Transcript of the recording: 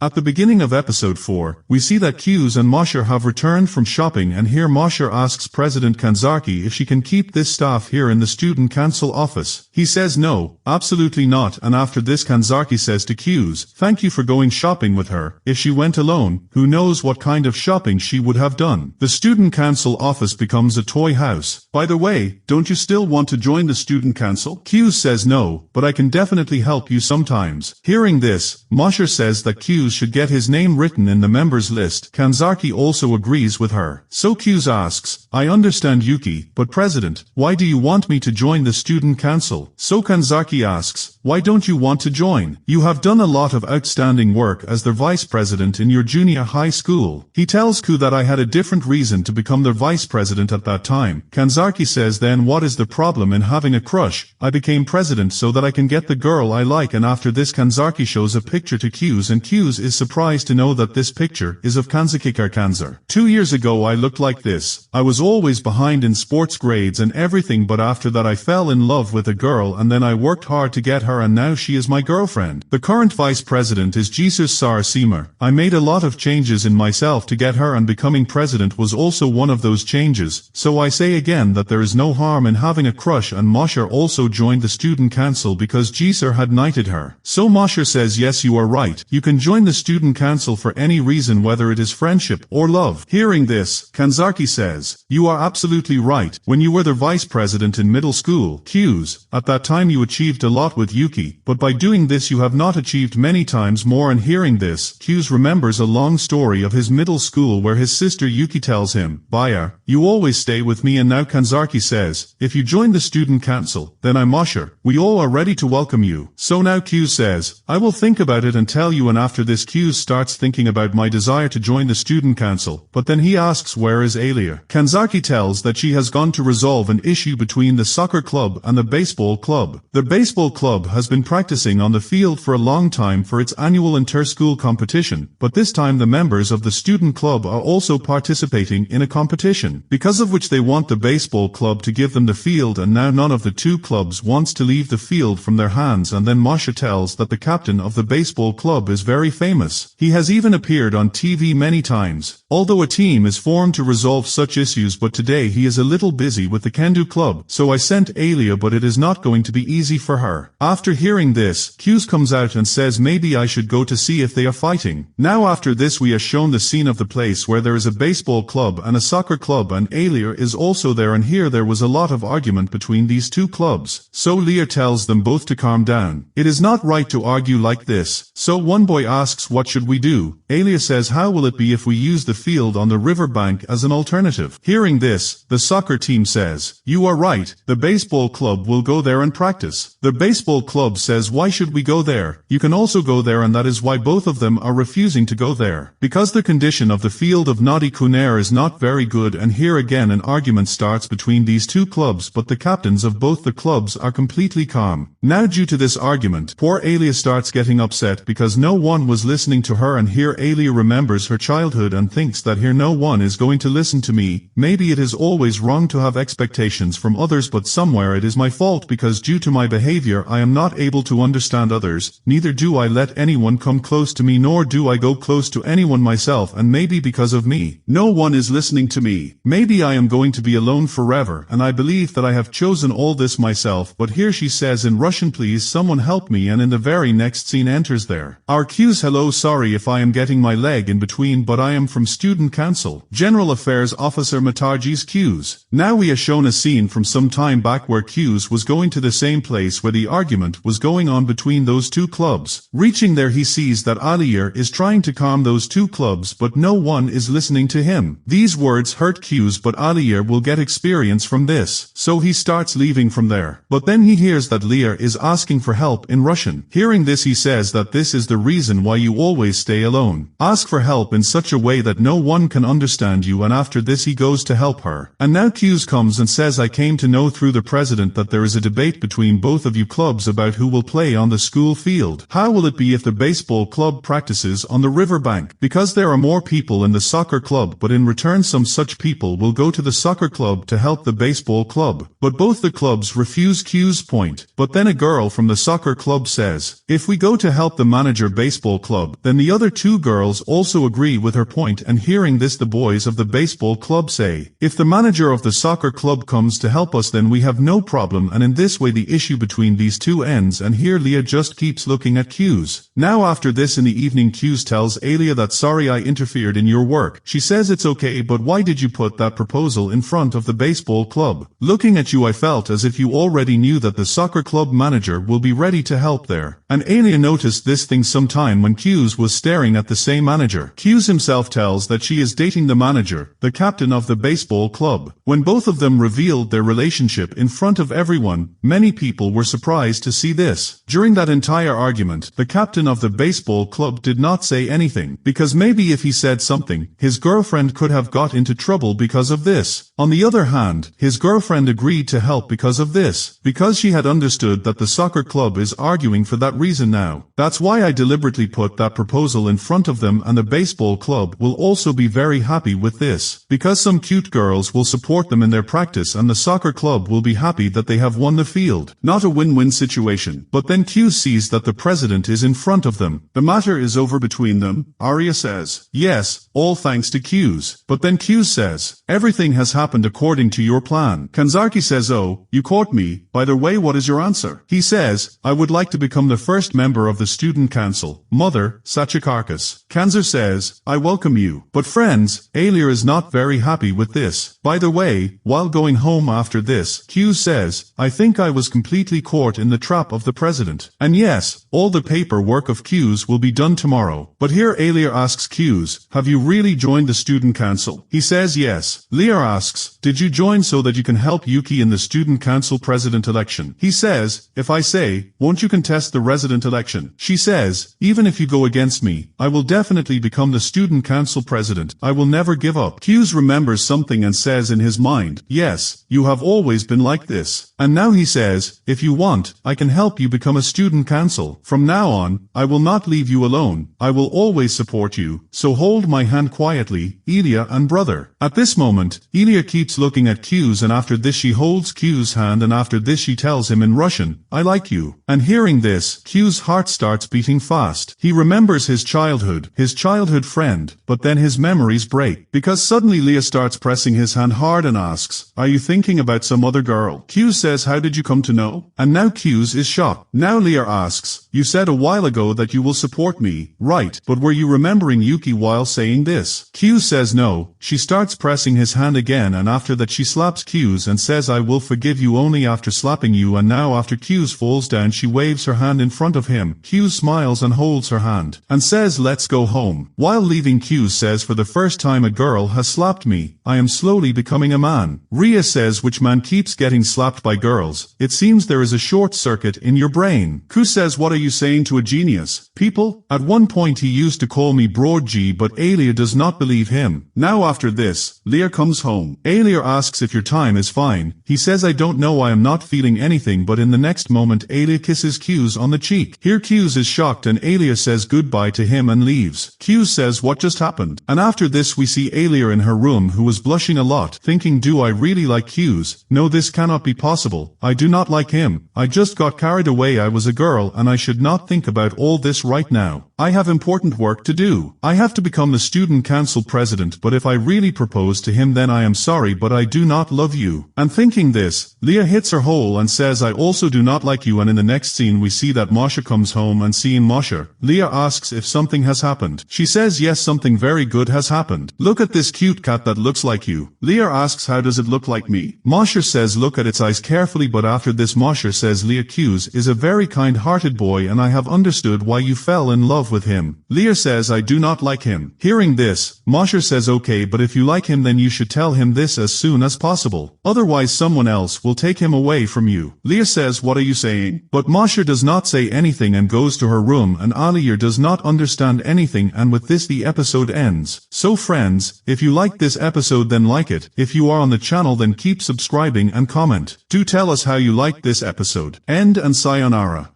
At the beginning of episode 4, we see that Q's and Mosher have returned from shopping, and here Mosher asks President Kanzaki if she can keep this staff here in the student council office. He says no, absolutely not, and after this Kanzaki says to Q's, thank you for going shopping with her. If she went alone, who knows what kind of shopping she would have done. The student council office becomes a toy house. By the way, don't you still want to join the student council? Q's says no, but I can definitely help you sometimes. Hearing this, Mosher says that Q's should get his name written in the members list. Kanzaki also agrees with her. So Q's asks, I understand Yuki, but President, why do you want me to join the student council? So Kanzaki asks, why don't you want to join? You have done a lot of outstanding work as the vice president in your junior high school. He tells Q that I had a different reason to become the vice president at that time. Kanzaki says then what is the problem in having a crush? I became president so that I can get the girl I like, and after this Kanzaki shows a picture to Q's, and Q's is surprised to know that this picture is of Kanzaki Kanzer. 2 years ago I looked like this. I was always behind in sports grades and everything, but after that I fell in love with a girl and then I worked hard to get her, and now she is my girlfriend. The current vice president is Jesus Sarasimer. I made a lot of changes in myself to get her, and becoming president was also one of those changes. So I say again that there is no harm in having a crush, and Mosher also joined the student council because Jesus had knighted her. So Mosher says yes, you are right. You can join the student council for any reason, whether it is friendship or love. Hearing this, Kanzaki says, you are absolutely right. When you were the vice president in middle school, Q's, at that time you achieved a lot with Yuki, but by doing this you have not achieved many times more. And hearing this, Q's remembers a long story of his middle school where his sister Yuki tells him, Baya, you always stay with me, and now Kanzaki says, if you join the student council, then I'm Mosher. We all are ready to welcome you. So now Q says, I will think about it and tell you, and after this Q starts thinking about my desire to join the student council, but then he asks where is Alya. Kanzaki tells that she has gone to resolve an issue between the soccer club and the baseball club. The baseball club has been practicing on the field for a long time for its annual inter-school competition, but this time the members of the student club are also participating in a competition, because of which they want the baseball club to give them the field, and now none of the two clubs wants to leave the field from their hands. And then Mosher tells that the captain of the baseball club is very famous. He has even appeared on TV many times. Although a team is formed to resolve such issues, but today he is a little busy with the Kendo club, so I sent Alya, but it is not going to be easy for her. After hearing this, Q's comes out and says maybe I should go to see if they are fighting. Now after this we are shown the scene of the place where there is a baseball club and a soccer club, and Alya is also there, and here there was a lot of argument between these two clubs. So Lear tells them both to calm down. It is not right to argue like this. So one boy asks what should we do? Alya says how will it be if we use the field on the riverbank as an alternative? Hearing this, the soccer team says, you are right, the baseball club will go there and practice. The baseball club says why should we go there? You can also go there, and that is why both of them are refusing to go there. Because the condition of the field of Nadi Kunair is not very good, and here again an argument starts between these two clubs, but the captains of both the clubs are completely calm. Now due to this argument, poor Alya starts getting upset because no one was listening to her, and here Alya remembers her childhood and thinks that here no one is going to listen to me. Maybe it is always wrong to have expectations from others, but somewhere it is my fault because due to my behavior I am not able to understand others, neither do I let anyone come close to me, nor do I go close to anyone myself, and maybe because of me, no one is listening to me. Maybe I am going to be alone forever, and I believe that I have chosen all this myself. But here she says in Russian, please someone help me, and in the very next scene enters there our Q's. Hello, sorry if I am getting my leg in between, but I am from Student Council, General Affairs Officer Matarji's Q's. Now we are shown a scene from some time back where Q's was going to the same place where the argument was going on between those two clubs. Reaching there he sees that Alya is trying to calm those two clubs, but no one is listening to him. These words hurt Q's, but Alya will get experience from this, so he starts leaving from there. But then he hears that Lear is asking for help in Russian. Hearing this he says that this is the reason why you always stay alone. Ask for help in such a way that no one can understand you, and after this he goes to help her. And now Q's comes and says I came to know through the president that there is a debate between both of you clubs about who will play on the school field. How will it be if the baseball club practices on the riverbank? Because there are more people in the soccer club, but in return some such people will go to the soccer club to help the baseball club. But both the clubs refuse Q's point. But then a girl from the soccer club says, if we go to help the manager baseball club club. Then the other two girls also agree with her point, and hearing this the boys of the baseball club say, if the manager of the soccer club comes to help us then we have no problem, and in this way the issue between these two ends, and here Leah just keeps looking at Q's. Now after this in the evening Q's tells Alya that sorry I interfered in your work. She says it's okay, but why did you put that proposal in front of the baseball club? Looking at you I felt as if you already knew that the soccer club manager will be ready to help there. And Alya noticed this thing sometime when Q's was staring at the same manager. Q's himself tells that she is dating the manager, the captain of the baseball club. When both of them revealed their relationship in front of everyone, many people were surprised to see this. During that entire argument, the captain of the baseball club did not say anything, because maybe if he said something, his girlfriend could have got into trouble because of this. On the other hand, his girlfriend agreed to help because of this, because she had understood that the soccer club is arguing for that reason now. That's why I deliberately put that proposal in front of them, and the baseball club will also be very happy with this, because some cute girls will support them in their practice and the soccer club will be happy that they have won the field. Not a win-win situation. But then Q sees that the president is in front of them. The matter is over between them, Alya says. Yes, all thanks to Q's. But then Q says, everything has happened according to your plan. Kanzaki says, oh, you caught me. By the way, what is your answer? He says, I would like to become the first member of the student council. Mother, Sachikarkas. Kanzer says, I welcome you. But friends, Alya is not very happy with this. By the way, while going home after this, Q says, I think I was completely caught in the trap of the president. And yes, all the paperwork of Q's will be done tomorrow. But here Alya asks Q's, have you really joined the student council? He says yes. Leah asks, did you join so that you can help Yuki in the student council president election? He says, if I say, won't you contest the resident election? She says, even if you go against me, I will definitely become the student council president. I will never give up. Q's remembers something and says in his mind, yes, you have always been like this. And now he says, if you want, I can help you become a student council. From now on, I will not leave you alone. I will always support you. So hold my hand quietly, Alya and brother. At this moment, Alya keeps looking at Q's, and after this she holds Q's hand, and after this she tells him in Russian, I like you. And hearing this, Q's heart starts beating fast. He remembers his childhood friend, but then his memories break, because suddenly Leah starts pressing his hand hard and asks, are you thinking about some other girl? Q says, how did you come to know? And now Q's is shocked. Now Leah asks, you said a while ago that you will support me, right? But were you remembering Yuki while saying this? Q says no. She starts pressing his hand again, and after that she slaps Q's and says, I will forgive you only after slapping you. And now after Q's falls down, she waves her hand in front of him. Q smiles and holds her hand, and says, let's go home. While leaving, Q says, for the first time a girl has slapped me. I am slowly becoming a man. Ria says, which man keeps getting slapped by girls? It seems there is a short circuit in your brain. Q says, what are you saying to a genius? People? At one point he used to call me Broad G, but Alya does not believe him. Now after this, Leah comes home. Alya asks if your time is fine. He says, I don't know, I am not feeling anything, but in the next moment Alya kisses Q's on the cheek. Here Q's is shocked and Alya says goodbye to him and leaves. Q says, what just happened? And after this we see Alya in her room, who was blushing a lot, thinking, do I really like Q's? No, this cannot be possible. I do not like him. I just got carried away. I was a girl and I should not think about all this right now. I have important work to do. I have to become the student council president, but if I really propose to him then I am sorry, but I do not love you. And thinking this, Leah hits her hole and says, I also do not like you. And in the next scene we see that Masha comes home, and seeing Masha, Leah asks if something has happened. She says yes, something very good has happened. Look at this cute cat that looks like you. Leah asks, how does it look like me? Masha says, look at its eyes carefully. But after this Masha says, Leah, Q's is a very kind-hearted boy and I have understood why you fell in love with him. Leah says, I do not like him. Hearing this, Masha says, okay, but if you like him then you should tell him this as soon as possible. Otherwise someone else will take him away from you. Leah says, what are you saying? But Masha does not say anything and goes to her room, and Alya does not understand anything, and with this the episode ends. So friends, if you liked this episode then like it. If you are on the channel then keep subscribing and comment. Do tell us how you liked this episode. End and sayonara.